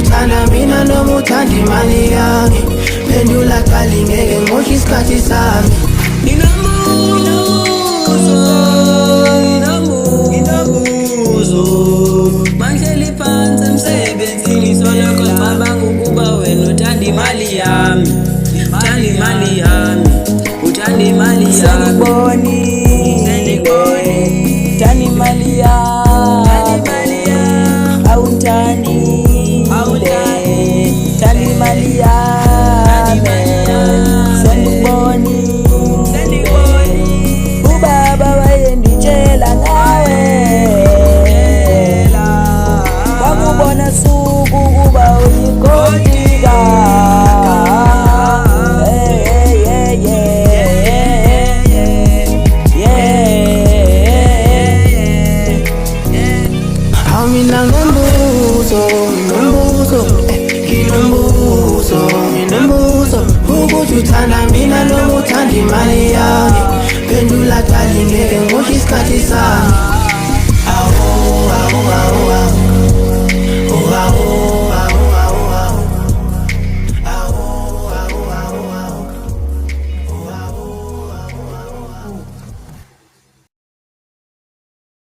uthanda mina noma uthanda imali yami. Phendula qala ngeke ngosho isikhathi sami. Nginabuzo mangihleli phansi emsebenzini soloko ngicabanga ukuba wena uthanda imali yami, uthanda imali yami, uthanda imali yami. Seniboni uthanda imali yami, awuthandi uthanda imali yami. Seniboni ubaba wayenditshela ngawe, wakubona suku kuba uyigodika. Mina nginombuzo ukuthi uthanda mina noma uthanda imali yami. Phendula qala ngeke ngosho isikhathi sami.